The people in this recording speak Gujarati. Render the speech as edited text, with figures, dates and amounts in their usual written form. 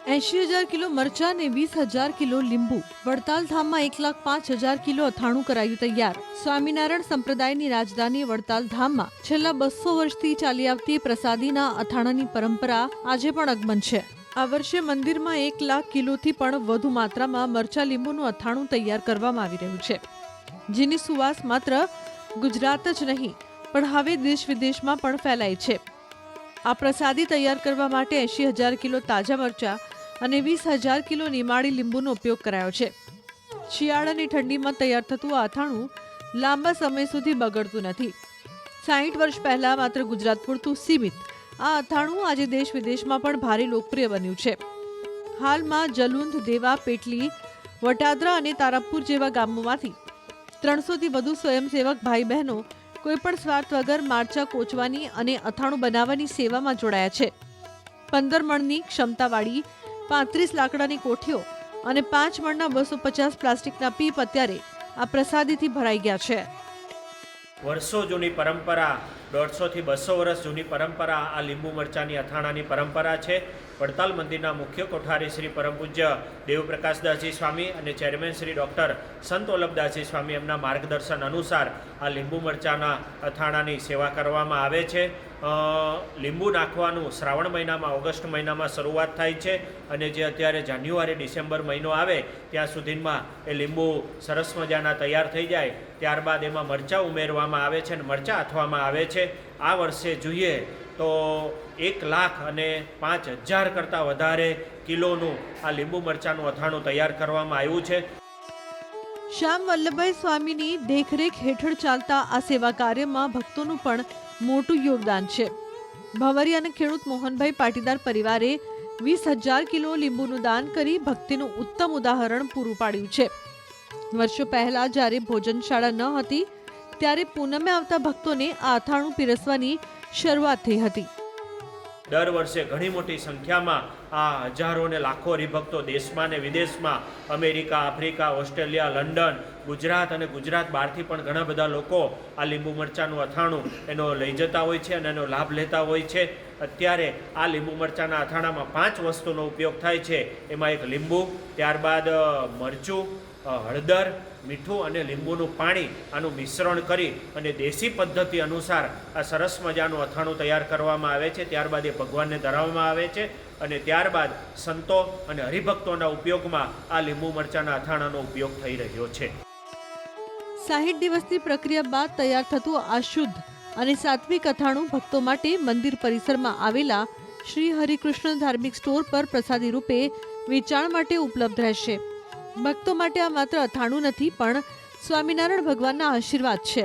80,000 કિલો મરચા ને 20,000 કિલો લીંબુ. વડતાલ ધામમાં 1,05,000 કિલો અથાણું કરાયું તૈયાર. સ્વામિનારાયણ સંપ્રદાયની રાજધાની વડતાલ ધામમાં છેલ્લા 200 વર્ષથી ચાલી આવતી પ્રસાદીના અથાણાની પરંપરા આજે પણ અગમન છે. આ વર્ષે મંદિરમાં 1,00,000 કિલોથી પણ વધુ માત્રામાં મરચા લીંબુનું અથાણું તૈયાર કરવામાં આવી રહ્યું છે, જેની સુવાસ માત્ર ગુજરાત જ નહીં પણ હવે દેશ વિદેશમાં પણ ફેલાય છે. આ પ્રસાદી તૈયાર કરવા માટે 80,000 કિલો તાજા મરચા અને 20,000 કિલો નિમાડી લીંબુનો ઉપયોગ કરાયો છે. શિયાળાની ઠંડીમાં તૈયાર થતું આ અથાણું લાંબા સમય સુધી બગડતું નથી. 60 વર્ષ પહેલા માત્ર ગુજરાત પૂરતું સીમિત આ અથાણું આજે દેશ વિદેશમાં પણ ભારે લોકપ્રિય બન્યું છે. હાલમાં જલુંધ, દેવા, પેટલી, વટાદરા અને તારાપુર જેવા ગામોમાંથી 300થી વધુ સ્વયંસેવક ભાઈ બહેનો કોઈપણ સ્વાર્થ વગર માર્ચા કોચવાની અને અથાણું બનાવવાની સેવામાં જોડાયા છે. 15 મણની ક્ષમતાવાળી 35 લાકડાની કોઠીઓ અને 5 મણના 250 પ્લાસ્ટિકના પીપ અત્યારે આ પ્રસાદીથી ભરાઈ ગયા છે. વર્ષો જૂની પરંપરા, 150 થી 200 વર્ષ જૂની પરંપરા આ લીંબુ મરચાની અથાણાની પરંપરા છે. વડતાલ મંદિરના મુખ્ય કોઠારી શ્રી પરમ પૂજ્ય દેવપ્રકાશદાસજી સ્વામી અને ચેરમેન શ્રી ડૉક્ટર સંત વલ્લભદાસજી સ્વામી એમના માર્ગદર્શન અનુસાર આ લીંબુ મરચાના અથાણાની સેવા કરવામાં આવે છે. લીંબુ નાખવાનું શ્રાવણ મહિનામાં, ઓગસ્ટ મહિનામાં શરૂઆત થાય છે અને જે અત્યારે જાન્યુઆરી ડિસેમ્બર મહિનો આવે ત્યાં સુધીમાં એ લીંબુ સરસ મજાના તૈયાર થઈ જાય. ત્યારબાદ એમાં મરચાં ઉમેરવામાં આવે છે અને મરચાં આથવામાં આવે છે. આ વર્ષે જોઈએ તો 1,05,000 કરતાં વધારે કિલોનું આ લીંબુ મરચાંનું અથાણું તૈયાર કરવામાં આવ્યું છે. શ્યામ વલ્લભભાઈ સ્વામીની દેખરેખ હેઠળ ચાલતા આ સેવા કાર્યમાં ભક્તોનું પણ મોટું યોગદાન છે. ભવરી અને ખેડૂત મોહનભાઈ પાટીદાર પરિવારે 20,000 કિલો લીંબુનું દાન કરી ભક્તિનું ઉત્તમ ઉદાહરણ પૂરું પાડ્યું છે. વર્ષો પહેલા જ્યારે ભોજનશાળા ન હતી ત્યારે પૂનમે આવતા ભક્તોને આ અથાણું પીરસવાની શરૂઆત થઈ હતી. દર વર્ષે ઘણી મોટી સંખ્યામાં આ હજારો ને લાખો હરિભક્તો દેશમાં ને વિદેશમાં, America, Africa, Australia, London, Gujarat અને ગુજરાત બહારથી પણ ઘણા બધા લોકો આ લીંબુ મરચાંનું અથાણું એનો લઈ જતા હોય છે અને એનો લાભ લેતા હોય છે. અત્યારે આ લીંબુ મરચાંના અથાણામાં 5 વસ્તુનો ઉપયોગ થાય છે. એમાં એક લીંબુ, ત્યારબાદ મરચું, હળદર, મીઠું અને લીંબુનું પાણી, આનું મિશ્રણ કરી અને દેશી પદ્ધતિ અનુસાર આ સરસ મજાનું અથાણું તૈયાર કરવામાં આવે છે. ત્યારબાદ એ ભગવાનને ધરાવવામાં આવે છે અને ત્યારબાદ સંતો અને હરિભક્તોના ઉપયોગમાં આ લીંબુ મરચાંના અથાણાનો ઉપયોગ થઈ રહ્યો છે. 60 દિવસની પ્રક્રિયા બાદ તૈયાર થતું આ શુદ્ધ અને સાત્વિક અથાણું ભક્તો માટે મંદિર પરિસરમાં આવેલા શ્રી હરિકૃષ્ણ ધાર્મિક સ્ટોર પર પ્રસાદી રૂપે વેચાણ માટે ઉપલબ્ધ રહેશે. ભક્તો માટે આ માત્ર અથાણું નથી પણ સ્વામિનારાયણ ભગવાનના આશીર્વાદ છે.